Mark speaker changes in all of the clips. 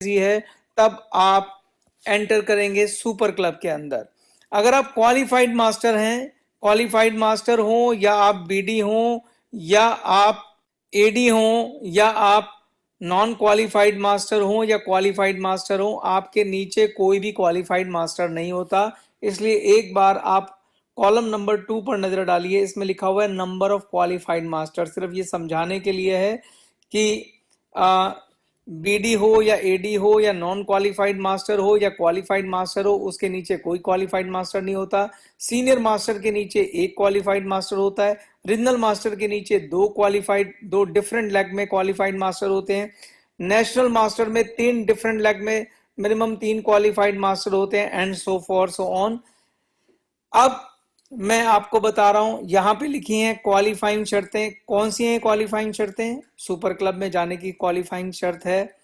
Speaker 1: है तब आप एंटर करेंगे सुपर क्लब के अंदर। अगर आप क्वालिफाइड मास्टर हैं, क्वालिफाइड मास्टर हो या आप बीडी हो या आप एडी हो या आप नॉन क्वालिफाइड मास्टर हो या क्वालिफाइड मास्टर हो, आपके नीचे कोई भी क्वालिफाइड मास्टर नहीं होता। इसलिए एक बार आप कॉलम नंबर 2 पर नजर डालिए, इसमें लिखा हुआ है नंबर ऑफ क्वालिफाइड मास्टर। सिर्फ ये समझाने के लिए है कि बीडी हो या एडी हो या नॉन क्वालिफाइड मास्टर हो या क्वालिफाइड मास्टर हो, उसके नीचे कोई क्वालिफाइड मास्टर नहीं होता। सीनियर मास्टर के नीचे एक क्वालिफाइड मास्टर होता है। रीजनल मास्टर के नीचे दो डिफरेंट लेग में क्वालिफाइड मास्टर होते हैं। नेशनल मास्टर में 3 डिफरेंट लेग में मिनिमम 3 क्वालिफाइड मास्टर होते हैं, and so for so on. अब मैं आपको बता रहा हूं, यहां पे लिखी हैं क्वालिफाइंग शर्तें। कौन सी हैं क्वालिफाइंग शर्तें? सुपर क्लब में जाने की क्वालिफाइंग शर्त है,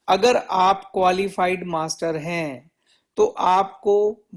Speaker 1: अगर आप क्वालिफाइड मास्टर हैं तो आपको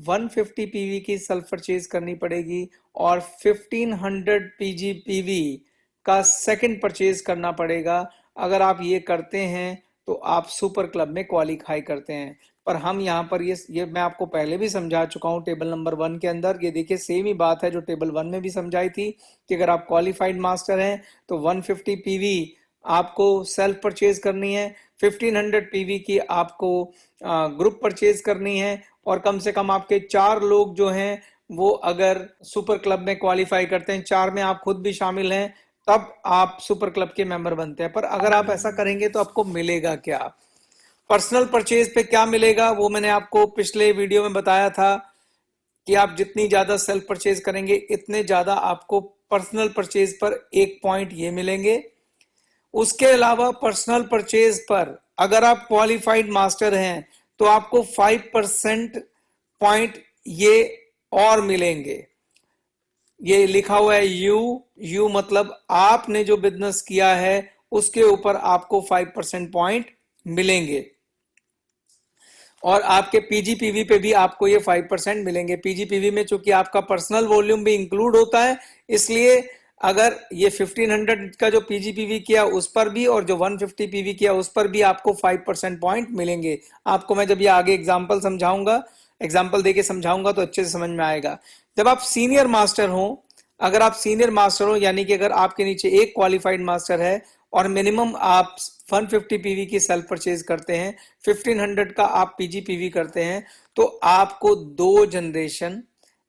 Speaker 1: 150 पीवी की सेल्फ परचेज करनी पड़ेगी और 1500 पीजीपीवी का सेकंड परचेज करना पड़ेगा। अगर आप ये करते हैं तो आप सुपर क्लब में क्वालिफाई करते हैं। पर हम यहाँ पर ये मैं आपको पहले भी समझा चुका हूँ टेबल नंबर 1 के अंदर। ये देखिए सेम ही बात है जो टेबल 1 में भी समझाई थी कि अगर आप क्वालिफाइड मास्टर हैं तो 150 पीवी आपको सेल्फ परचेज करनी है, 1500 पीवी की आपको ग्रुप परचेज करनी है, और कम से कम आपके 4 लोग जो हैं वो अगर सुपर क्लब में क्वालिफाई करते हैं, 4 में आप खुद भी शामिल हैं, तब आप सुपर क्लब के मेंबर बनते हैं। पर अगर आप ऐसा करेंगे तो आपको मिलेगा क्या? पर्सनल परचेज पे क्या मिलेगा वो मैंने आपको पिछले वीडियो में बताया था कि आप जितनी ज्यादा सेल्फ परचेज करेंगे इतने ज्यादा आपको पर्सनल परचेज पर 1 पॉइंट ये मिलेंगे। उसके अलावा पर्सनल परचेज पर अगर आप क्वालिफाइड मास्टर हैं तो आपको 5% पॉइंट ये और मिलेंगे। ये लिखा हुआ है यू मतलब आपने जो बिजनेस किया है उसके ऊपर आपको 5% पॉइंट मिलेंगे, और आपके पीजीपीवी पे भी आपको ये 5% मिलेंगे। पीजीपीवी में चूंकि आपका पर्सनल वॉल्यूम भी इंक्लूड होता है, इसलिए अगर ये 1500 का जो पीजीपीवी किया उस पर भी और जो 150 पीवी किया उस पर भी आपको 5% पॉइंट मिलेंगे। आपको मैं जब ये आगे एग्जाम्पल देके समझाऊंगा तो अच्छे से समझ में आएगा। जब आप सीनियर मास्टर हो, अगर आप सीनियर मास्टर हो यानी कि अगर आपके नीचे एक क्वालिफाइड मास्टर है और मिनिमम आप 150 पीवी की सेल्फ परचेज करते हैं, 1500 का आप पीजीपीवी करते हैं, तो आपको 2 जनरेशन,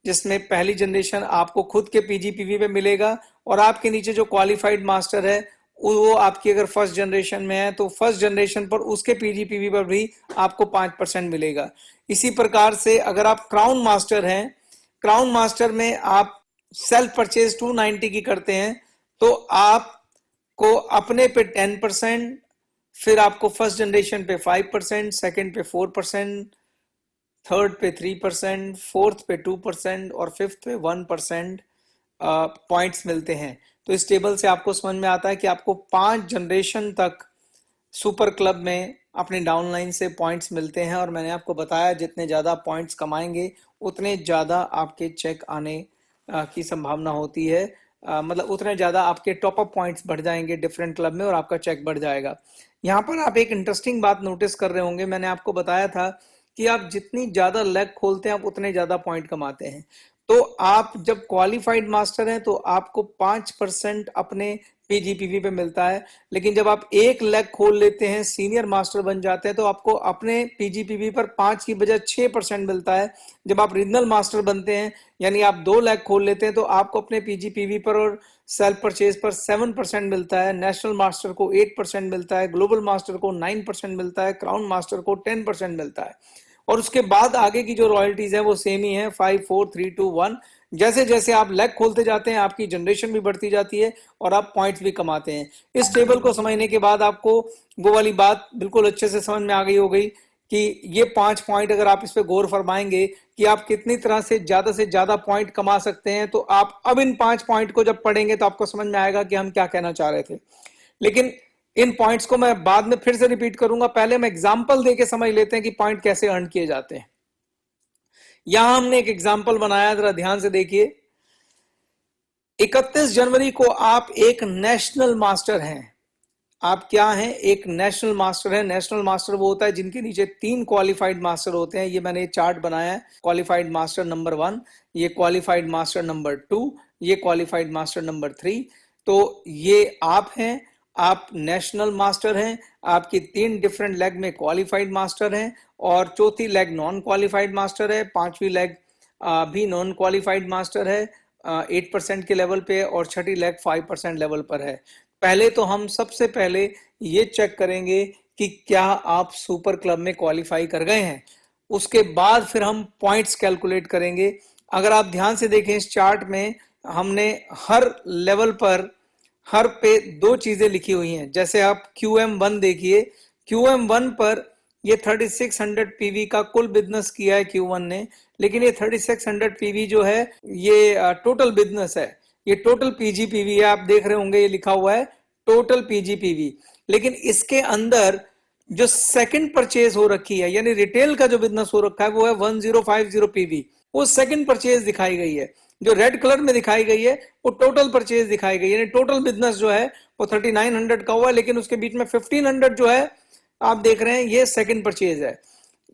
Speaker 1: जिसमें पहली जनरेशन आपको खुद के पीजीपीवी पे मिलेगा और आपके नीचे जो क्वालिफाइड मास्टर है वो आपकी अगर फर्स्ट जनरेशन में है तो फर्स्ट जनरेशन पर उसके पीजीपीवी पर भी आपको 5% मिलेगा। इसी प्रकार से अगर आप क्राउन मास्टर हैं, क्राउन मास्टर में आप सेल्फ परचेज 290 की करते हैं तो आपको अपने पे 10%, फिर आपको फर्स्ट जनरेशन पे 5%, सेकंड पे 4%, थर्ड पे 3%, फोर्थ पे 2% और फिफ्थ पे 1% पॉइंट्स मिलते हैं। तो इस टेबल से आपको समझ में आता है कि आपको 5 जनरेशन तक सुपर क्लब में अपने डाउनलाइन से पॉइंट्स मिलते हैं, और मैंने आपको बताया जितने ज्यादा पॉइंट्स कमाएंगे उतने ज्यादा आपके चेक आने की संभावना होती है। मतलब उतने ज्यादा आपके टॉप अप पॉइंट्स बढ़ जाएंगे डिफरेंट क्लब में और आपका चेक बढ़ जाएगा। यहाँ पर आप एक इंटरेस्टिंग बात नोटिस कर रहे होंगे, मैंने आपको बताया था कि आप जितनी ज्यादा लेग खोलते हैं आप उतने ज्यादा पॉइंट कमाते हैं। तो आप जब क्वालिफाइड मास्टर हैं तो आपको 5% अपने पीजीपीवी पे मिलता है, लेकिन जब आप एक लेग खोल लेते हैं, सीनियर मास्टर बन जाते हैं, तो आपको अपने पीजीपीवी पर 5 की बजाय 6% मिलता है। जब आप रीजनल मास्टर बनते हैं यानी आप 2 लेग खोल लेते हैं तो आपको अपने पीजीपीवी पर और सेल्फ परचेज पर 7% मिलता है। नेशनल मास्टर को 8% मिलता है, ग्लोबल मास्टर को 9% मिलता है, क्राउन मास्टर को 10% मिलता है, और उसके बाद आगे की जो रॉयल्टीज है वो सेम ही है 5 4 3 2 1। जैसे जैसे आप लेग खोलते जाते हैं आपकी जनरेशन भी बढ़ती जाती है और आप पॉइंट्स भी कमाते हैं। इस टेबल को समझने के बाद आपको वो वाली बात बिल्कुल अच्छे से समझ में आ गई हो गई कि ये 5 पॉइंट अगर आप इस पे गौर फरमाएंगे कि आप कितनी तरह से ज्यादा पॉइंट कमा सकते हैं, तो आप अब इन 5 पॉइंट को जब पढ़ेंगे तो आपको समझ में आएगा कि हम क्या कहना चाह रहे थे। लेकिन इन पॉइंट्स को मैं बाद में फिर से रिपीट करूंगा, पहले हम एग्जांपल देके समझ लेते हैं कि पॉइंट कैसे अर्न किए जाते हैं। यहां हमने एक एग्जांपल बनाया, जरा ध्यान से देखिए। 31 जनवरी को आप एक नेशनल मास्टर हैं, आप क्या हैं, एक नेशनल मास्टर है। नेशनल मास्टर वो होता है जिनके नीचे 3 क्वालिफाइड मास्टर होते हैं। ये मैंने चार्ट बनाया है, क्वालिफाइड मास्टर नंबर 1, ये क्वालिफाइड मास्टर नंबर 2, ये क्वालिफाइड मास्टर नंबर 3। तो ये आप हैं, आप नेशनल मास्टर हैं, आपकी 3 डिफरेंट लेग में क्वालिफाइड मास्टर हैं, और चौथी लेग नॉन क्वालिफाइड मास्टर है, 5वीं लेग भी नॉन क्वालिफाइड मास्टर है 8% के लेवल पे, और छठी लेग 5% लेवल पर है। पहले तो हम सबसे पहले ये चेक करेंगे कि क्या आप सुपर क्लब में क्वालिफाई कर गए हैं। उसके बाद फिर हम पॉइंट्स कैलकुलेट करेंगे। अगर आप ध्यान से देखें इस चार्ट में, हमने हर लेवल पर हर पे 2 चीजें लिखी हुई हैं। जैसे आप QM1 देखिए, QM1 पर ये 3600 पीवी का कुल बिजनेस किया है Q1 ने, लेकिन ये 3600 पीवी जो है ये टोटल बिजनेस है, ये टोटल पीजीपीवी है। आप देख रहे होंगे ये लिखा हुआ है टोटल पीजीपीवी, लेकिन इसके अंदर जो सेकंड परचेज हो रखी है, यानी रिटेल का जो बिजनेस हो रखा है, वो है 1050 पीवी, वो सेकंड परचेज दिखाई गई है। जो रेड कलर में दिखाई गई है वो टोटल परचेज दिखाई गई है, यानी टोटल बिजनेस जो है वो 3900 का हुआ है, लेकिन उसके बीच में 1500 जो है आप देख रहे हैं ये सेकंड परचेज है।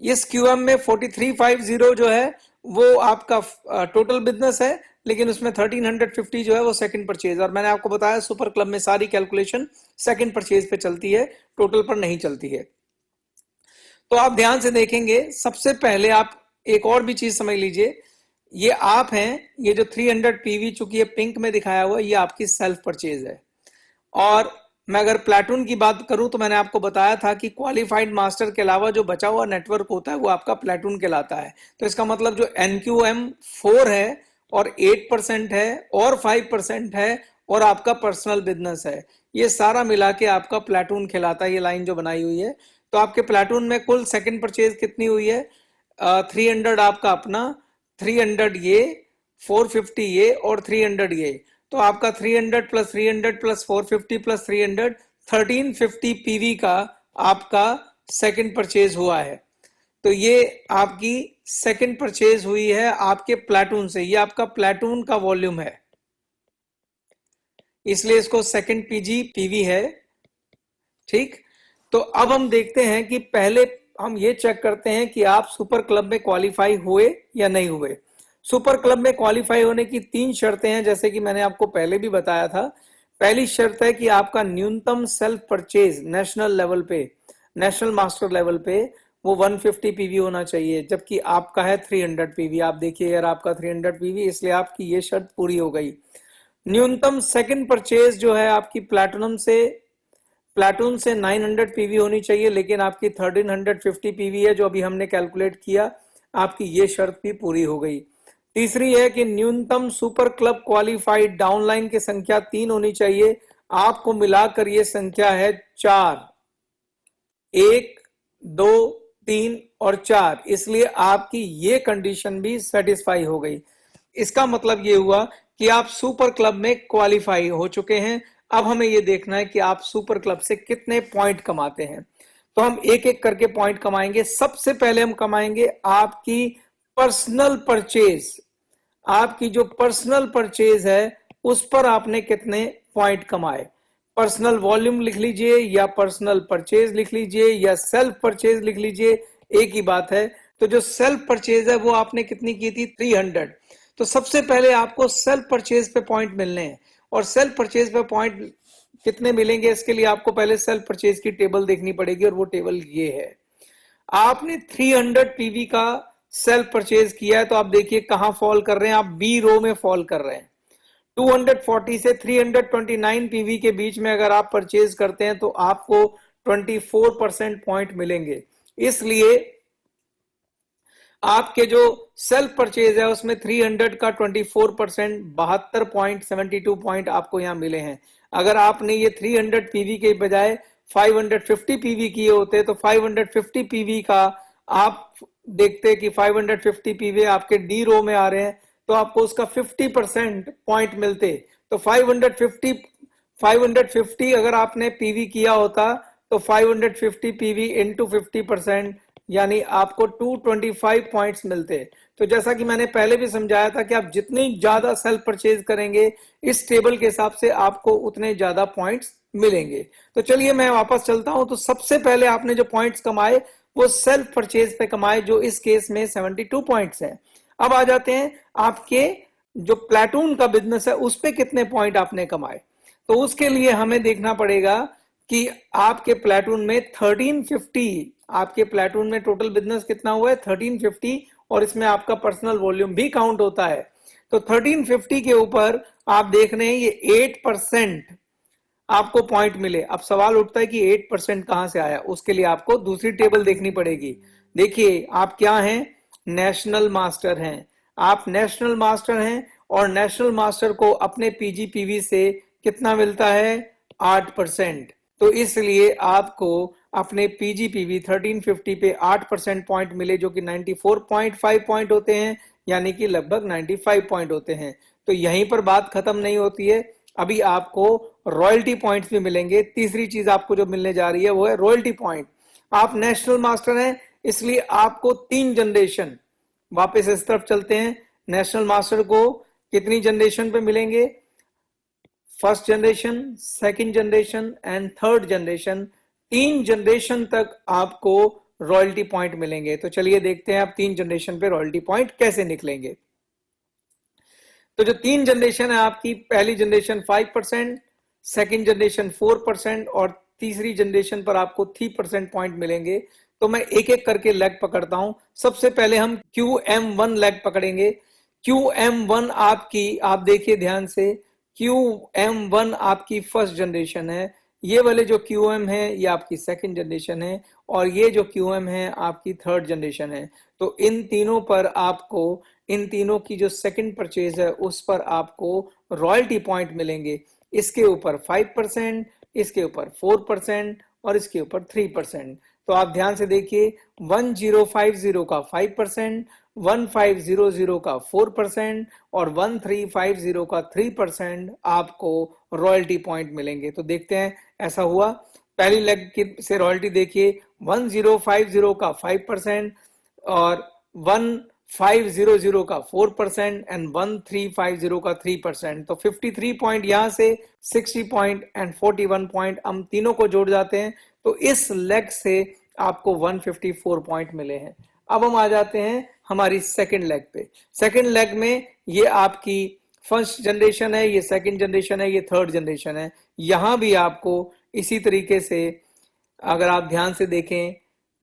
Speaker 1: इस क्यूएम में 4350 जो है वो आपका टोटल बिजनेस है, लेकिन उसमें 1350 जो है वो सेकंड परचेज। और मैंने आपको बताया सुपर क्लब में सारी कैलकुलेशन सेकंड परचेज पे चलती है, टोटल पर नहीं चलती है। तो आप ध्यान से देखेंगे, सबसे पहले आप एक और भी चीज समझ लीजिए, ये आप हैं, ये जो 300 पीवी चूंकि ये पिंक में दिखाया हुआ है, ये आपकी सेल्फ परचेज है। और मैं अगर प्लेटून की बात करूं तो मैंने आपको बताया था कि क्वालिफाइड मास्टर के अलावा जो बचा हुआ नेटवर्क होता है वो आपका प्लेटून कहलाता है। तो इसका मतलब जो NQM4 है और 8% है और 5% है और आपका पर्सनल बिजनेस है, ये सारा मिला के आपका प्लेटून कहलाता है। ये लाइन जो बनाई हुई है, तो आपके प्लेटून में कुल सेकंड परचेज कितनी हुई है? 300 आपका अपना, 300 ये, 450 ये और 300 ये। तो आपका 300 प्लस 300 प्लस 450 प्लस 300 1350 पीवी का आपका सेकंड परचेज हुआ है। तो ये आपकी सेकंड परचेज हुई है आपके प्लेटून से, ये आपका प्लेटून का वॉल्यूम है, इसलिए इसको सेकंड पीजी पीवी है। ठीक, तो अब हम देखते हैं कि पहले हम ये चेक करते हैं कि आप सुपर क्लब में क्वालिफाई हुए या नहीं हुए। सुपर क्लब में क्वालिफाई होने की 3 शर्तें हैं, जैसे कि मैंने आपको पहले भी बताया था। पहली शर्त है कि आपका न्यूनतम सेल्फ परचेज नेशनल लेवल पे, नेशनल मास्टर लेवल पे वो 150 पीवी होना चाहिए, जबकि आपका है 300 पीवी। आप देखिए यार, आपका 300 पीवी, इसलिए आपकी ये शर्त पूरी हो गई। न्यूनतम सेकंड परचेज जो है आपकी प्लैटिनम से, प्लैटून से 900 पीवी होनी चाहिए, लेकिन आपकी 1350 पीवी है जो अभी हमने कैलकुलेट किया, आपकी ये शर्त भी पूरी हो गई। तीसरी है कि न्यूनतम सुपर क्लब क्वालिफाइड डाउनलाइन की संख्या 3 होनी चाहिए, आपको मिलाकर ये संख्या है 4, 1, 2, 3 और 4, इसलिए आपकी ये कंडीशन भी सेटिस्फाई हो गई। इसका मतलब ये हुआ कि आप सुपर क्लब में क्वालिफाई हो चुके हैं। अब हमें ये देखना है कि आप सुपर क्लब से कितने पॉइंट कमाते हैं। तो हम एक एक करके पॉइंट कमाएंगे। सबसे पहले हम कमाएंगे आपकी पर्सनल परचेज, आपकी जो पर्सनल परचेज है उस पर आपने कितने पॉइंट कमाए। पर्सनल वॉल्यूम लिख लीजिए या पर्सनल परचेज लिख लीजिए या सेल्फ परचेज लिख लीजिए, एक ही बात है। तो जो सेल्फ परचेज है वो आपने कितनी की थी? 300। तो सबसे पहले आपको सेल्फ परचेज पे पॉइंट मिलने हैं, और सेल्फ परचेज पे पॉइंट कितने मिलेंगे इसके लिए आपको पहले सेल्फ परचेज की टेबल देखनी पड़ेगी, और वो टेबल ये है। आपने 300 पीवी का सेल्फ परचेज किया है, तो आप देखिए कहां फॉल कर रहे हैं, आप बी रो में फॉल कर रहे हैं। 240 से 329 पीवी के बीच में अगर आप परचेज करते हैं तो आपको 24% पॉइंट मिलेंगे। इसलिए आपके जो सेल्फ परचेज है उसमें 300 का 24%, 72.72 पॉइंट आपको यहां मिले हैं। अगर आपने ये 300 पीवी के बजाय 550 पीवी किए होते तो 550 पीवी का आप देखते कि 550 पीवी आपके डी रो में आ रहे हैं, तो आपको उसका 50% पॉइंट मिलते। तो 550 अगर आपने पीवी किया होता तो 550 पीवी इंटू 50%, यानी आपको 225 पॉइंट्स मिलते। तो जैसा कि मैंने पहले भी समझाया था कि आप जितनी ज्यादा सेल्फ परचेज करेंगे इस टेबल के हिसाब से आपको उतने ज्यादा पॉइंट्स मिलेंगे। तो चलिए मैं वापस चलता हूं। तो सबसे पहले आपने जो पॉइंट्स कमाए वो सेल्फ परचेज पे कमाए, जो इस केस में 72 पॉइंट्स हैं। अब आ जाते हैं आपके जो प्लेटून का बिजनेस है उस पे कितने पॉइंट आपने कमाए। तो उसके लिए हमें देखना पड़ेगा कि आपके प्लेटून में 1350, आपके प्लेटून में टोटल बिजनेस कितना हुआ है 1350, और इसमें आपका पर्सनल वॉल्यूम भी काउंट होता है। तो 1350 के ऊपर आप देख रहे हैं ये 8% आपको पॉइंट मिले। अब सवाल उठता है कि 8% कहां से आया, उसके लिए आपको दूसरी टेबल देखनी पड़ेगी। देखिए आप क्या हैं, नेशनल मास्टर हैं। आप नेशनल मास्टर हैं और नेशनल मास्टर को अपने पीजीपीवी से कितना मिलता है 8%। तो इसलिए आपको अपने पीजीपीवी 1350 पे 8% पॉइंट मिले, जो कि 94.5 पॉइंट होते हैं, यानी कि लगभग 95 पॉइंट होते हैं। तो यहीं पर बात खत्म नहीं होती है, अभी आपको रॉयल्टी पॉइंट्स भी मिलेंगे। तीसरी चीज आपको जो मिलने जा रही है वो है रॉयल्टी पॉइंट। आप नेशनल मास्टर हैं इसलिए आपको 3 जनरेशन, वापस इस तरफ चलते हैं, नेशनल मास्टर को कितनी जनरेशन पे मिलेंगे, first generation, second generation and third generation, 3 generation तक आपको रॉयल्टी पॉइंट मिलेंगे। तो चलिए देखते हैं आप 3 जनरेशन पे रॉयल्टी पॉइंट कैसे निकलेंगे। तो जो 3 जनरेशन है आपकी, पहली जनरेशन 5%, सेकंड जनरेशन 4% और तीसरी जनरेशन पर आपको 3% पॉइंट मिलेंगे। तो मैं एक एक करके लेग पकड़ता हूं। सबसे पहले हम QM1 लेग पकड़ेंगे। QM1 आपकी, आप देखिए ध्यान से, QM1 आपकी फर्स्ट जनरेशन है, ये वाले जो QM है ये आपकी सेकंड जनरेशन है, और ये जो QM है आपकी थर्ड जनरेशन है। तो इन तीनों पर आपको, इन तीनों की जो सेकंड परचेज है उस पर आपको रॉयल्टी पॉइंट मिलेंगे। इसके ऊपर 5%, इसके ऊपर 4% और इसके ऊपर 3%। तो आप ध्यान से देखिए, 1050 का 5%, 1500 का 4% और 1350 का 3% आपको रॉयल्टी पॉइंट मिलेंगे। तो देखते हैं ऐसा हुआ। पहली लेग की से रॉयल्टी देखिए, 1050 का 5% और 1500 का 4% एंड 1350 का 3%। तो 53 पॉइंट यहां से, 60 पॉइंट एंड 41 पॉइंट हम तीनों को जोड़ जाते हैं तो इस लेग से आपको 154 पॉइंट मिले हैं। अब हम आ जाते हैं हमारी सेकंड लेग पे। सेकंड लेग में ये आपकी फर्स्ट जनरेशन है, ये सेकंड जनरेशन है, ये थर्ड जनरेशन है। यहां भी आपको इसी तरीके से अगर आप ध्यान से देखें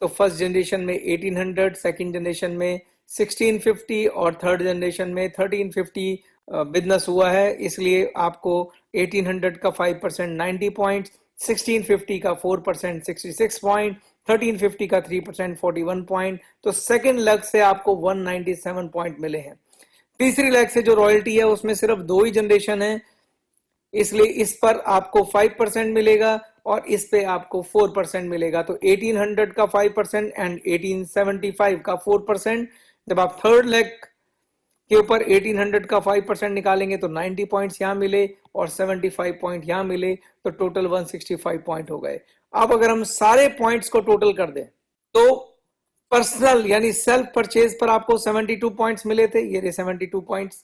Speaker 1: तो फर्स्ट जनरेशन में 1800, सेकंड जनरेशन में 1650 और थर्ड जनरेशन में 1350 बिजनेस हुआ है। इसलिए आपको 1800 का 5% 90 पॉइंट, 1650 का 4% 66 पॉइंट, 1350 का 3% 41 पॉइंट। तो सेकंड लेग से आपको 197 पॉइंट मिले हैं। तीसरी लेग से जो रॉयल्टी है उसमें सिर्फ 2 ही जनरेशन है, इसलिए इस पर आपको 5% मिलेगा और इस पे आपको 4% मिलेगा। तो 1800 का 5% एंड 1875 का 4%। जब आप थर्ड लेग के ऊपर 1800 का 5% निकालेंगे तो 90 पॉइंट्स यहां मिले और 75 पॉइंट यहां मिले, तो टोटल 165 पॉइंट हो गए। अब अगर हम सारे पॉइंट्स को टोटल कर दें तो पर्सनल यानी सेल्फ परचेज पर आपको 72 पॉइंट्स मिले थे, ये 72 पॉइंट्स।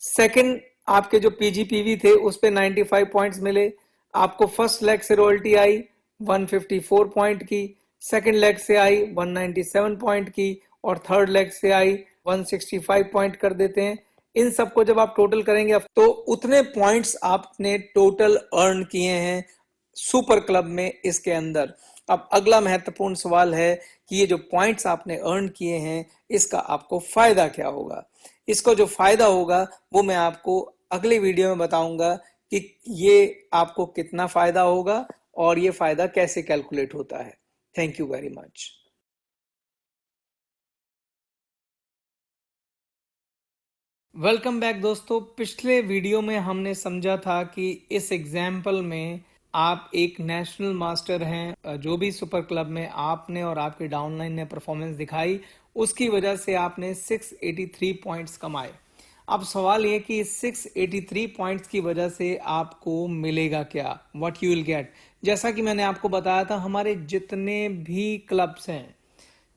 Speaker 1: सेकंड आपके जो पीजीपीवी थे उस पे 95 पॉइंट्स मिले। आपको फर्स्ट लेग से रॉयल्टी आई 154 पॉइंट की, सेकंड लेग से आई 197 पॉइंट की और थर्ड लेग से आई 165 पॉइंट कर देते हैं। इन सबको जब आप टोटल करेंगे तो उतने पॉइंट्स आपने टोटल अर्न किए हैं सुपर क्लब में इसके अंदर। अब अगला महत्वपूर्ण सवाल है कि ये जो पॉइंट्स आपने अर्न किए हैं इसका आपको फायदा क्या होगा। इसको जो फायदा होगा वो मैं आपको अगले वीडियो में बताऊंगा कि ये आपको कितना फायदा होगा और ये फायदा कैसे कैलकुलेट होता है। Thank you very much. Welcome back दोस्तों। पिछले वीडियो में हमने समझा था कि इस एग्जाम्पल में आप एक नेशनल मास्टर हैं, जो भी सुपर क्लब में आपने और आपके डाउनलाइन ने परफॉर्मेंस दिखाई उसकी वजह से आपने 683 पॉइंट्स कमाए। अब सवाल ये कि 683 पॉइंट्स की वजह से आपको मिलेगा क्या, व्हाट यू विल गेट। जैसा कि मैंने आपको बताया था, हमारे जितने भी क्लब्स हैं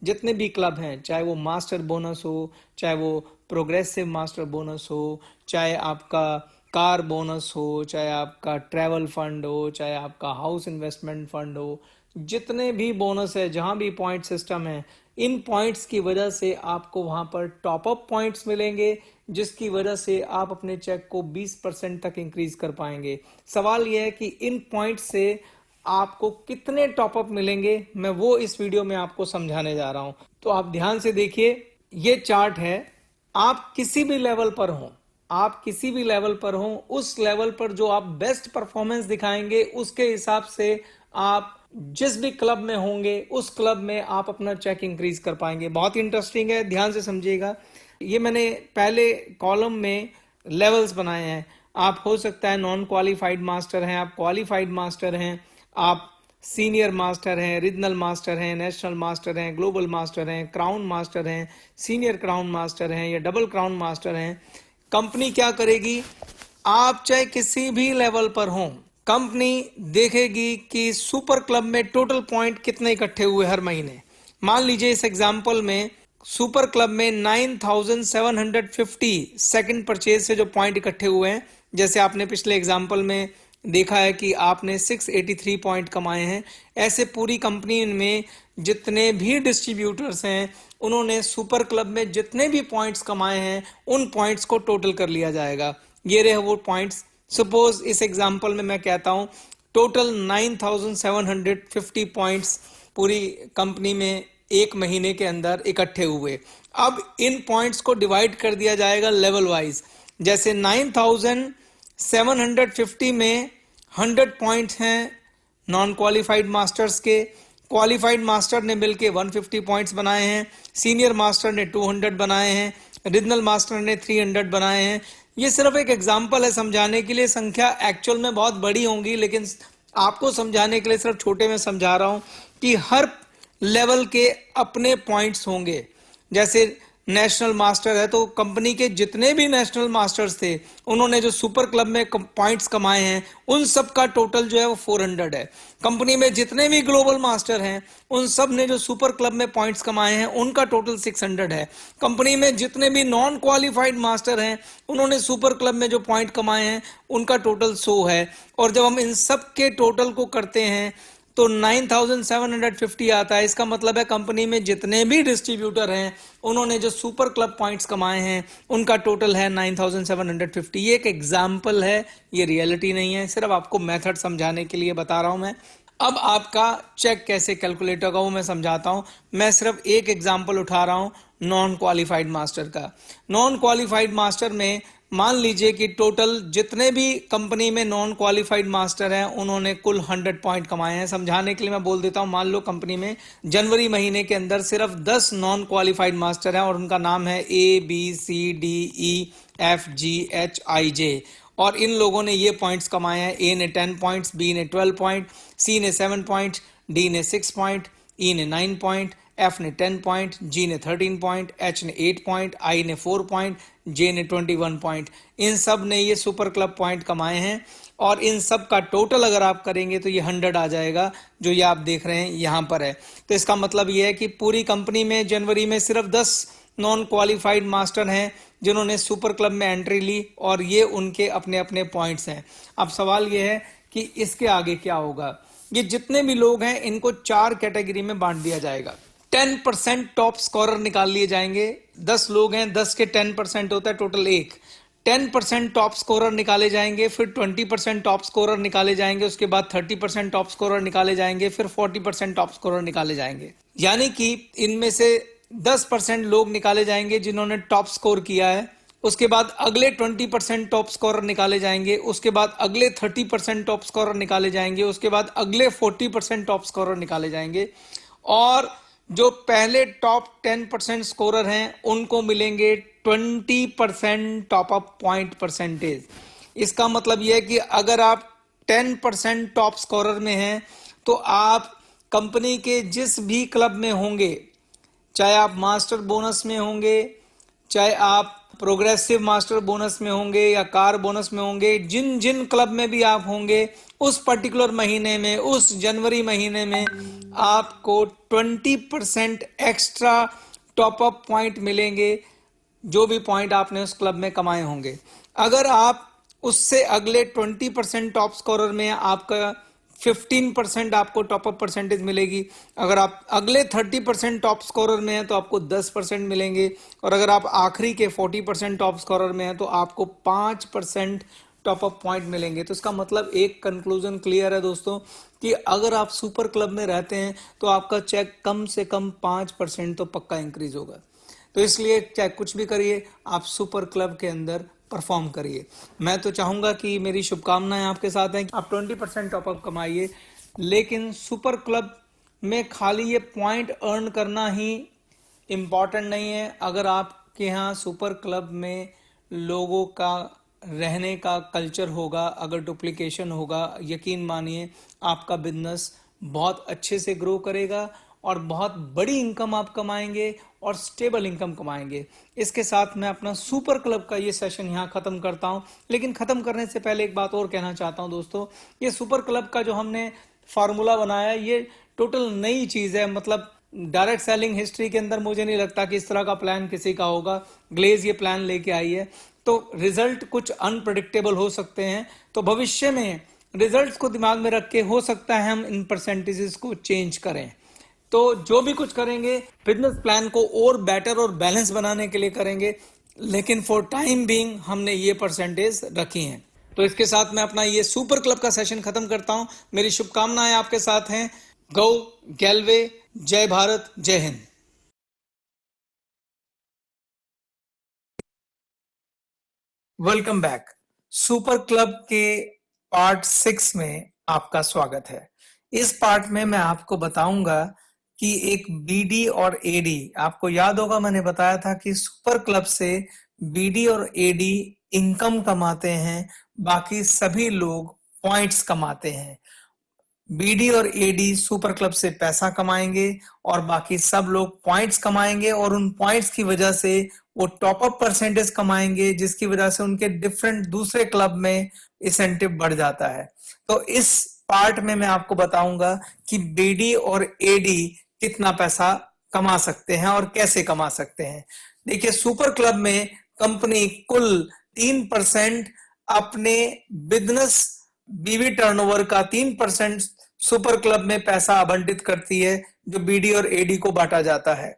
Speaker 1: जितने भी क्लब हैं, चाहे वो मास्टर बोनस हो, चाहे वो प्रोग्रेसिव मास्टर बोनस हो, चाहे आपका कार बोनस हो, चाहे आपका ट्रैवल फंड हो, चाहे आपका हाउस इन्वेस्टमेंट फंड हो, जितने भी बोनस है, जहां भी पॉइंट सिस्टम है, इन पॉइंट्स की वजह से आपको वहां पर टॉप अप पॉइंट्स मिलेंगे, जिसकी वजह से आप अपने चेक को 20% तक इंक्रीज कर पाएंगे। सवाल यह है कि इन पॉइंट्स से आपको कितने टॉप अप मिलेंगे, मैं वो इस वीडियो में आपको समझाने जा रहा हूं। तो आप ध्यान से देखिए, ये चार्ट है। आप किसी भी लेवल पर हो, आप किसी भी लेवल पर हो, उस लेवल पर जो आप बेस्ट परफॉर्मेंस दिखाएंगे, उसके हिसाब से आप जिस भी क्लब में होंगे, उस क्लब में आप अपना चेक इंक्रीज कर पाएंगे। बहुत इंटरेस्टिंग है, ध्यान से समझिएगा। ये मैंने पहले कॉलम में लेवल्स बनाए हैं। आप हो सकता है नॉन क्वालिफाइड मास्टर हैं, आप क्वालिफाइड मास्टर हैं, आप सीनियर मास्टर हैं, रीजनल मास्टर हैं, नेशनल मास्टर हैं, ग्लोबल मास्टर हैं, क्राउन मास्टर हैं, सीनियर क्राउन मास्टर हैं या डबल क्राउन मास्टर हैं। कंपनी क्या करेगी, आप चाहे किसी भी लेवल पर हो, कंपनी देखेगी कि सुपर क्लब में टोटल पॉइंट कितने इकट्ठे हुए हर महीने। मान लीजिए इस एग्जांपल में सुपर क्लब में 9750 सेकंड परचेज से जो पॉइंट इकट्ठे हुए हैं, जैसे आपने पिछले एग्जांपल में देखा है कि आपने 683 पॉइंट कमाए हैं, ऐसे पूरी कंपनी में जितने भी डिस्ट्रीब्यूटर्स हैं, उन्होंने सुपर क्लब में जितने भी पॉइंट्स कमाए हैं, उन पॉइंट्स को टोटल कर लिया जाएगा। ये रहे वो पॉइंट्स। सपोज इस एग्जांपल में मैं कहता हूं टोटल 9750 पॉइंट्स पूरी कंपनी में एक महीने के अंदर इकट्ठे हुए। अब इन पॉइंट्स को डिवाइड कर दिया जाएगा लेवल वाइज। जैसे 9750 में 100 पॉइंट्स हैं नॉन क्वालिफाइड मास्टर्स के, क्वालिफाइड मास्टर ने मिलके 150 पॉइंट्स बनाए हैं, सीनियर मास्टर ने 200 बनाए हैं, रीजनल मास्टर ने 300 बनाए हैं। ये सिर्फ एक एग्जांपल है समझाने के लिए, संख्या एक्चुअल में बहुत बड़ी होंगी, लेकिन आपको समझाने के लिए सिर्फ छोटे में समझा रहा हूं कि हर लेवल के अपने पॉइंट्स होंगे। जैसे नेशनल मास्टर है तो कंपनी के जितने भी नेशनल मास्टर्स थे, उन्होंने जो सुपर क्लब में पॉइंट्स कमाए हैं, उन सब का टोटल जो है वो 400 है। कंपनी में जितने भी ग्लोबल मास्टर हैं, उन सब ने जो सुपर क्लब में पॉइंट्स कमाए हैं, उनका टोटल 600 है। कंपनी में जितने भी नॉन क्वालिफाइड मास्टर हैं, उन्होंने सुपर क्लब में जो पॉइंट कमाए हैं, उनका टोटल 100 है। और जब हम इन सब के टोटल को करते हैं तो 9750 आता है। इसका मतलब है कंपनी में जितने भी डिस्ट्रीब्यूटर हैं, उन्होंने जो सुपर क्लब पॉइंट्स कमाए हैं, उनका टोटल है 9750। ये एक एग्जाम्पल है, ये रियलिटी नहीं है, सिर्फ आपको मेथड समझाने के लिए बता रहा हूं मैं। अब आपका चेक कैसे कैलकुलेट होगा वो मैं समझाता हूं। मैं सिर्फ एक एग्जाम्पल उठा रहा हूं नॉन क्वालिफाइड मास्टर का। नॉन क्वालिफाइड मास्टर में मान लीजिए कि टोटल जितने भी कंपनी में नॉन क्वालिफाइड मास्टर हैं, उन्होंने कुल 100 पॉइंट कमाए हैं। समझाने के लिए मैं बोल देता हूं, मान लो कंपनी में जनवरी महीने के अंदर सिर्फ 10 नॉन क्वालिफाइड मास्टर हैं और उनका नाम है ABCDEFGHIJ, और इन लोगों ने ये पॉइंट्स कमाए हैं। ए ने 10 पॉइंट्स, बी ने 12 पॉइंट, सी ने 7 पॉइंट, डी ने 6 पॉइंट, ई ने 9 पॉइंट, एफ ने 10 पॉइंट, जी ने 13 पॉइंट, एच ने 8 पॉइंट, आई ने 4 पॉइंट, जे ने 21 पॉइंट। इन सब ने ये सुपर क्लब पॉइंट कमाए हैं और इन सब का टोटल अगर आप करेंगे तो ये 100 आ जाएगा, जो ये आप देख रहे हैं यहां पर है। तो इसका मतलब ये है कि पूरी कंपनी में जनवरी में सिर्फ 10 नॉन क्वालिफाइड मास्टर हैं जिन्होंने सुपर क्लब में एंट्री ली और ये उनके अपने अपने पॉइंट्स हैं। अब सवाल ये है कि इसके आगे क्या होगा। ये जितने भी लोग हैं इनको 4 कैटेगरी में बांट दिया जाएगा। 10% टॉप स्कोरर निकाल लिए जाएंगे। 10 लोग हैं, 10 के 10% होता है टोटल 1। 10% टॉप स्कोरर निकाले जाएंगे, फिर 20% टॉप स्कोरर निकाले जाएंगे, उसके बाद 30% टॉप स्कोरर निकाले जाएंगे, फिर 40% टॉप स्कोरर निकाले जाएंगे। यानी कि इनमें से 10% लोग निकाले जाएंगे जिन्होंने टॉप स्कोर किया है, उसके बाद अगले 20% टॉप स्कोरर निकाले जाएंगे, उसके बाद अगले 30% टॉप स्कोरर निकाले जाएंगे, उसके बाद अगले 40% टॉप स्कोरर निकाले जाएंगे, और जो पहले टॉप 10% स्कोरर हैं उनको मिलेंगे 20% टॉप अप पॉइंट परसेंटेज। इसका मतलब यह है कि अगर आप 10% टॉप स्कोरर में हैं तो आप कंपनी के जिस भी क्लब में होंगे, चाहे आप मास्टर बोनस में होंगे, चाहे आप प्रोग्रेसिव मास्टर बोनस में होंगे या कार बोनस में होंगे, जिन जिन क्लब में भी आप होंगे उस पर्टिकुलर महीने में, उस जनवरी महीने में आपको 20% एक्स्ट्रा टॉप अप पॉइंट मिलेंगे, जो भी पॉइंट आपने उस क्लब में कमाए होंगे। अगर आप उससे अगले 20% टॉप स्कोरर में, आपका 15% आपको टॉप अप परसेंटेज मिलेगी। अगर आप अगले 30% टॉप स्कोरर में हैं तो आपको 10% मिलेंगे, और अगर आप आखिरी के 40% टॉप स्कोरर में हैं तो आपको 5% टॉप अप पॉइंट मिलेंगे। तो इसका मतलब एक कंक्लूजन क्लियर है दोस्तों कि अगर आप सुपर क्लब में रहते हैं तो आपका चेक कम से कम 5% तो पक्का इंक्रीज होगा। तो इसलिए चाहे कुछ भी करिए, आप सुपर क्लब के अंदर परफॉर्म करिए। मैं तो चाहूंगा कि मेरी शुभकामनाएं आपके साथ हैं कि आप 20% टॉपअप कमाइए, लेकिन सुपर क्लब में खाली ये पॉइंट अर्न करना ही इम्पॉर्टेंट नहीं है। अगर आपके यहाँ सुपर क्लब में लोगों का रहने का कल्चर होगा, अगर डुप्लीकेशन होगा, यकीन मानिए आपका बिजनेस बहुत अच्छे से ग्रो करेगा और बहुत बड़ी इनकम आप कमाएंगे और स्टेबल इनकम कमाएंगे। इसके साथ मैं अपना सुपर क्लब का ये सेशन यहाँ खत्म करता हूँ, लेकिन खत्म करने से पहले एक बात और कहना चाहता हूँ दोस्तों, ये सुपर क्लब का जो हमने फार्मूला बनाया है ये टोटल नई चीज है। मतलब डायरेक्ट सेलिंग हिस्ट्री के अंदर मुझे नहीं लगता कि इस तरह का प्लान किसी का होगा। ग्लेज ये प्लान लेके आई है, तो रिजल्ट कुछ अनप्रेडिक्टेबल हो सकते हैं। तो भविष्य में रिजल्ट्स को दिमाग में रख के हो सकता है हम इन परसेंटेजेस को चेंज करें। तो जो भी कुछ करेंगे बिजनेस प्लान को और बेटर और बैलेंस बनाने के लिए करेंगे, लेकिन फॉर टाइम बीइंग हमने ये परसेंटेज रखी हैं। तो इसके साथ मैं अपना ये सुपर क्लब का सेशन खत्म करता हूं। मेरी शुभकामनाएं आपके साथ हैं। गो गैलवे, जय भारत, जय Hind. Welcome back. Super club के पार्ट 6 में आपका स्वागत है। इस पार्ट में मैं आपको बताऊंगा कि एक बीडी और एडी, आपको याद होगा मैंने बताया था कि सुपर क्लब से बीडी और एडी इनकम कमाते हैं, बाकी सभी लोग पॉइंट्स कमाते हैं। बीडी और एडी सुपर क्लब से पैसा कमाएंगे और बाकी सब लोग पॉइंट्स कमाएंगे, और उन पॉइंट्स की वजह से वो टॉप अप परसेंटेज कमाएंगे, जिसकी वजह से उनके डिफरेंट दूसरे क्लब में इंसेंटिव बढ़ जाता है। तो इस पार्ट में मैं आपको बताऊंगा कि बीडी और एडी कितना पैसा कमा सकते हैं और कैसे कमा सकते हैं। देखिए, सुपर क्लब में कंपनी कुल 3% अपने बिजनेस बीवी टर्नओवर का 3% सुपर क्लब में पैसा आवंटित करती है, जो बीडी और एडी को बांटा जाता है।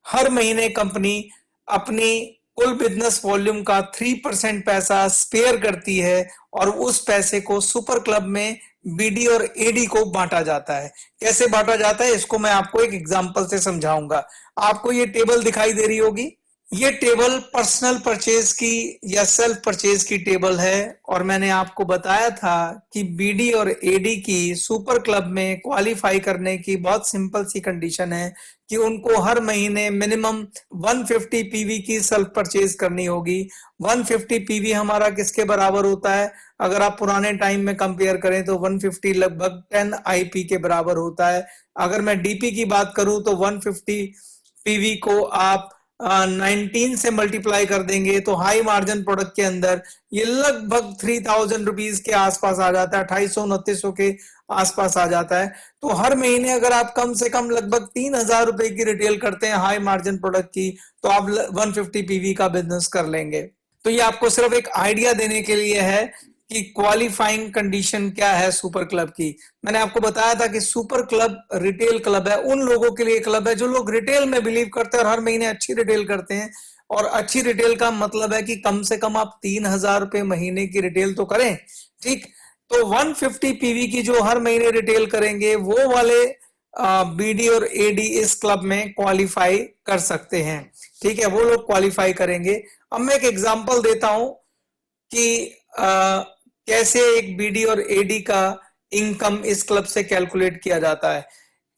Speaker 1: हर महीने कंपनी अपनी कुल बिजनेस वॉल्यूम का 3% पैसा स्पेयर करती है और उस पैसे को सुपर क्लब में बीडी और एडी को बांटा जाता है। कैसे बांटा जाता है इसको मैं आपको एक एग्जांपल से समझाऊंगा। आपको ये टेबल दिखाई दे रही होगी, ये टेबल पर्सनल परचेज की या सेल्फ परचेज की टेबल है, और मैंने आपको बताया था कि बीडी और एडी की सुपर क्लब में क्वालिफाई करने की बहुत सिंपल सी कंडीशन है कि उनको हर महीने मिनिमम 150 पीवी की सेल्फ परचेज करनी होगी। 150 पीवी हमारा किसके बराबर होता है? अगर आप पुराने टाइम में कंपेयर करें तो 150 लगभग 10 आईपी के बराबर होता है। अगर मैं डीपी की बात करूं तो 150 पीवी को आप 19 से मल्टीप्लाई कर देंगे तो हाई मार्जिन प्रोडक्ट के अंदर ये लगभग 3000 रुपीज के आसपास आ जाता है, 2800-2900 के आसपास आ जाता है। तो हर महीने अगर आप कम से कम लगभग 3000 रुपए की रिटेल करते हैं हाई मार्जिन प्रोडक्ट की, तो आप 150 पीवी का बिजनेस कर लेंगे। तो ये आपको सिर्फ एक आइडिया देने के लिए है कि क्वालिफाइंग कंडीशन क्या है सुपर क्लब की। मैंने आपको बताया था कि सुपर क्लब रिटेल क्लब है, उन लोगों के लिए क्लब है जो लोग रिटेल में बिलीव करते हैं और हर महीने अच्छी रिटेल करते हैं। और अच्छी रिटेल का मतलब है कि कम से कम आप 3000 रुपए महीने की रिटेल तो करें, ठीक। तो 150 पीवी की जो हर महीने रिटेल करेंगे वो वाले बीडी और एडी इस क्लब में क्वालिफाई कर सकते हैं, ठीक है, वो लोग क्वालिफाई करेंगे। अब मैं एक एग्जांपल देता हूं कि कैसे एक बीडी और एडी का इनकम इस क्लब से कैलकुलेट किया जाता है।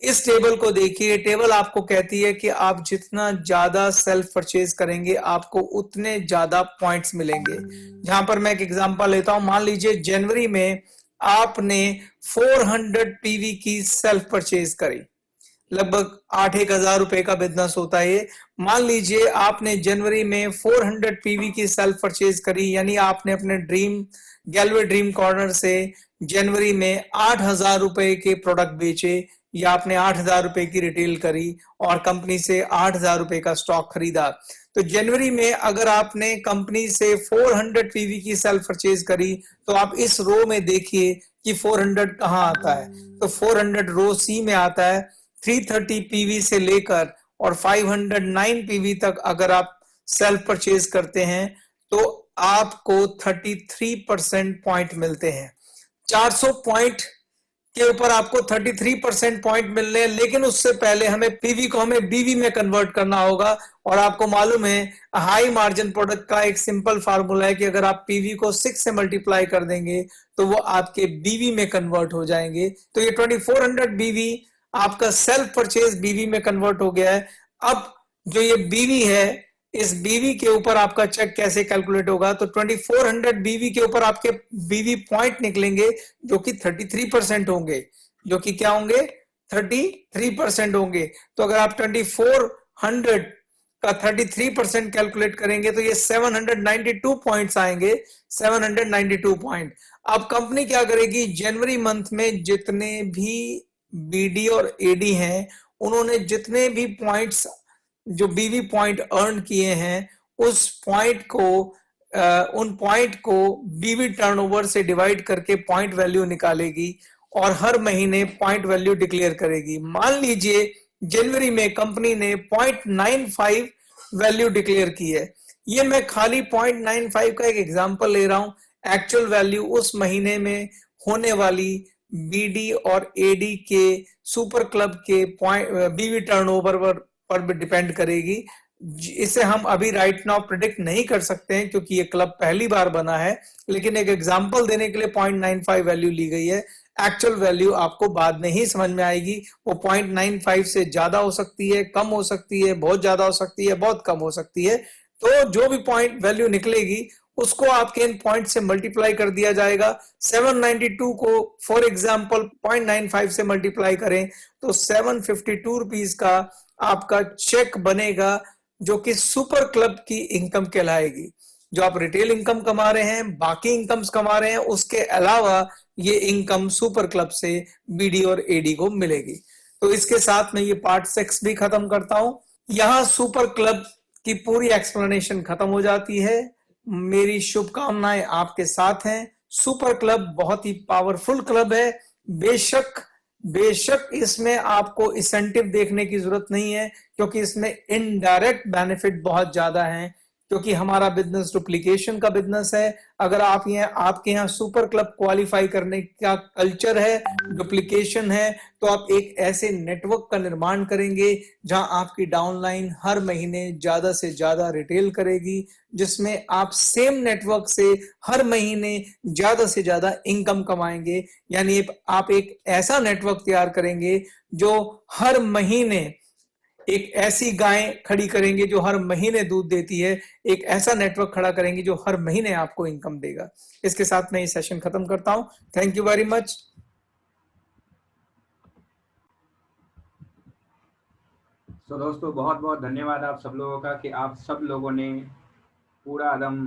Speaker 1: इस टेबल को देखिए, टेबल आपको कहती है कि आप जितना ज्यादा सेल्फ परचेज करेंगे आपको उतने ज्यादा पॉइंट्स मिलेंगे। जहां पर मैं एक एग्जांपल लेता हूं, मान लीजिए जनवरी में आपने 400 पीवी की सेल्फ परचेज करी, लगभग 8-1 हज़ार रुपए का बिजनेस होता है ये। मान लीजिए आपने जनवरी में 400 पीवी की सेल्फ परचेज करी, यानी आपने अपने ड्रीम गैलवे ड्रीम कॉर्नर से जनवरी में 8,000 रुपए के प्रोडक्ट बेचे, या आपने 8,000 रुपए की रिटेल करी और कंपनी से 8,000 रुपए का स्टॉक खरीदा। तो जनवरी में अगर आपने कंपनी से 400 पीवी की सेल्फ परचेज करी, तो आप इस रो में देखिए कि 400 कहां आता है। तो 400 रो सी में आता है। 330 पीवी से लेकर और 509 पीवी तक अगर आप सेल्फ परचेज करते हैं तो आपको 33% पॉइंट मिलते हैं। 400 पॉइंट के ऊपर आपको 33% पॉइंट मिलने हैं, लेकिन उससे पहले हमें पीवी को हमें बीवी में कन्वर्ट करना होगा। और आपको मालूम है हाई मार्जिन प्रोडक्ट का एक सिंपल फार्मूला है कि अगर आप पीवी को 6 से मल्टीप्लाई कर देंगे तो वो आपके बीवी में कन्वर्ट हो जाएंगे। तो ये 2400 बीवी आपका सेल्फ परचेज बीवी में कन्वर्ट हो गया है। अब जो ये बीवी है, इस बीवी के ऊपर आपका चेक कैसे कैलकुलेट होगा? तो 2400 बीवी के ऊपर आपके बीवी पॉइंट निकलेंगे जो कि 33% होंगे, जो कि क्या होंगे? 33% होंगे। तो अगर आप 2400 का 33% कैलकुलेट करेंगे तो ये 792 पॉइंट्स आएंगे। 792 पॉइंट। अब कंपनी क्या करेगी? जनवरी मंथ में जितने भी बीडी और एडी हैं, उन्होंने जितने भी पॉइंट्स जो बीवी पॉइंट अर्न किए हैं, उस पॉइंट को उन पॉइंट को बीवी टर्नओवर से डिवाइड करके पॉइंट वैल्यू निकालेगी और हर महीने पॉइंट वैल्यू डिक्लेयर करेगी। मान लीजिए जनवरी में कंपनी ने 0.95 वैल्यू डिक्लेयर की है। ये मैं खाली 0.95 का एक एग्जांपल ले रहा हूं। एक्चुअल वैल्यू उस महीने में होने वाली बीडी और एडी के सुपर क्लब के पॉइंट बीवी टर्नओवर पर भी डिपेंड करेगी। इसे हम अभी राइट नाउ प्रिडिक्ट नहीं कर सकते हैं क्योंकि ये क्लब पहली बार बना है, लेकिन एक एग्जांपल देने के लिए 0.95 वैल्यू ली गई है। एक्चुअल वैल्यू आपको बाद में ही समझ में आएगी। वो 0.95 से ज्यादा हो सकती है, कम हो सकती है, बहुत ज्यादा हो सकती है, बहुत कम हो सकती है। तो जो भी पॉइंट वैल्यू निकलेगी उसको आपके इन पॉइंट से मल्टीप्लाई कर दिया जाएगा। 792 को फॉर एग्जांपल 0.95 से मल्टीप्लाई करें तो 752 रुपीज का आपका चेक बनेगा, जो कि सुपर क्लब की इनकम कहलाएगी। जो आप रिटेल इनकम कमा रहे हैं, बाकी इनकम्स कमा रहे हैं, उसके अलावा ये इनकम सुपर क्लब से बीडी और एडी को मिलेगी। तो इसके साथ मैं ये पार्ट 6 भी खत्म करता हूं। यहां सुपर क्लब की पूरी एक्सप्लेनेशन खत्म हो जाती है। मेरी शुभकामनाएं आपके साथ हैं। सुपर क्लब बहुत ही पावरफुल क्लब है। बेशक बेशक इसमें आपको इंसेंटिव देखने की जरूरत नहीं है, क्योंकि इसमें इनडायरेक्ट बेनिफिट बहुत ज्यादा है, क्योंकि हमारा बिजनेस डुप्लीकेशन का बिजनेस है। अगर आपके यहाँ सुपर क्लब क्वालिफाई करने का कल्चर है, डुप्लीकेशन है, तो आप एक ऐसे नेटवर्क का निर्माण करेंगे जहां आपकी डाउनलाइन हर महीने ज्यादा से ज्यादा रिटेल करेगी, जिसमें आप सेम नेटवर्क से हर महीने ज्यादा से ज्यादा इनकम कमाएंगे। यानी आप एक ऐसा नेटवर्क तैयार करेंगे जो हर महीने एक ऐसी गाय खड़ी करेंगे जो हर महीने दूध देती है। एक ऐसा नेटवर्क खड़ा करेंगे जो हर महीने आपको इनकम देगा। इसके साथ मैं ये सेशन खत्म करता हूं। Thank you very much.
Speaker 2: तो दोस्तों बहुत बहुत धन्यवाद आप सब लोगों का कि आप सब लोगों ने पूरा एकदम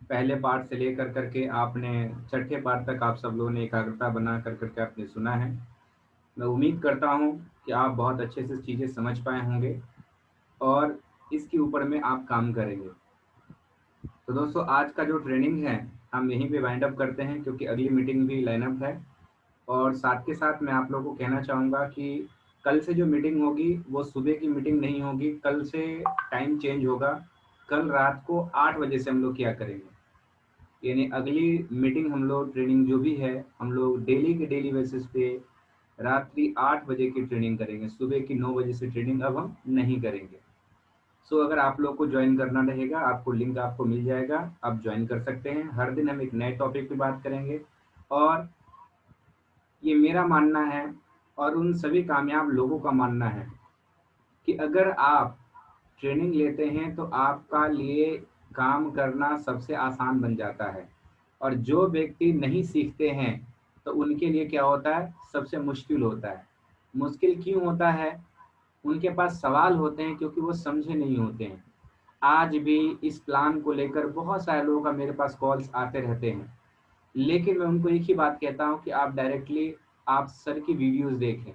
Speaker 2: पहले पार्ट से लेकर करके आपने छठे पार्ट तक आप सब लोगों ने एकाग्रता बना कर करके आपने सुना है। मैं उम्मीद करता हूँ कि आप बहुत अच्छे से चीज़ें समझ पाए होंगे और इसके ऊपर में आप काम करेंगे। तो दोस्तों आज का जो ट्रेनिंग है हम यहीं पे वाइंड अप करते हैं, क्योंकि अगली मीटिंग भी लाइनअप है। और साथ के साथ मैं आप लोगों को कहना चाहूँगा कि कल से जो मीटिंग होगी वो सुबह की मीटिंग नहीं होगी, कल से टाइम चेंज होगा। कल रात को 8 बजे से हम लोग क्या करेंगे, यानी अगली मीटिंग हम लोग ट्रेनिंग जो भी है हम लोग डेली के डेली बेसिस पे रात्रि 8 बजे की ट्रेनिंग करेंगे। सुबह की 9 बजे से ट्रेनिंग अब हम नहीं करेंगे। सो अगर आप लोग को ज्वाइन करना रहेगा, आपको लिंक आपको मिल जाएगा, आप ज्वाइन कर सकते हैं। हर दिन हम एक नए टॉपिक पे बात करेंगे और ये मेरा मानना है और उन सभी कामयाब लोगों का मानना है कि अगर आप ट्रेनिंग लेते हैं तो आपका लिए काम करना सबसे आसान बन जाता है, और जो व्यक्ति नहीं सीखते हैं तो उनके लिए क्या होता है, सबसे मुश्किल होता है। मुश्किल क्यों होता है? उनके पास सवाल होते हैं क्योंकि वो समझे नहीं होते हैं। आज भी इस प्लान को लेकर बहुत सारे लोगों का मेरे पास कॉल्स आते रहते हैं, लेकिन मैं उनको एक ही बात कहता हूँ कि आप डायरेक्टली आप सर की वीडियोस देखें,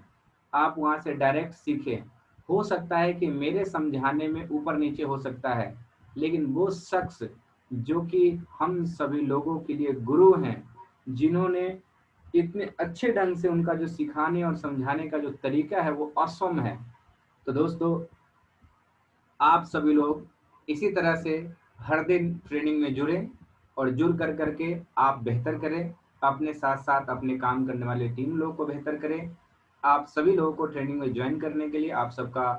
Speaker 2: आप वहाँ से डायरेक्ट सीखें। हो सकता है कि मेरे समझाने में ऊपर नीचे हो सकता है, लेकिन वो शख्स जो कि हम सभी लोगों के लिए गुरु हैं, जिन्होंने इतने अच्छे ढंग से उनका जो सिखाने और समझाने का जो तरीका है वो ऑसम है। तो दोस्तों, आप सभी लोग इसी तरह से हर दिन ट्रेनिंग में जुड़ें और जुड़ कर करके आप बेहतर करें, अपने साथ साथ अपने काम करने वाले टीम लोगों को बेहतर करें। आप सभी लोगों को ट्रेनिंग में ज्वाइन करने के लिए आप सबका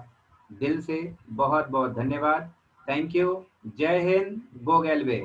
Speaker 2: दिल से बहुत बहुत धन्यवाद। Thank you. जय हिंद। गो गैलवे।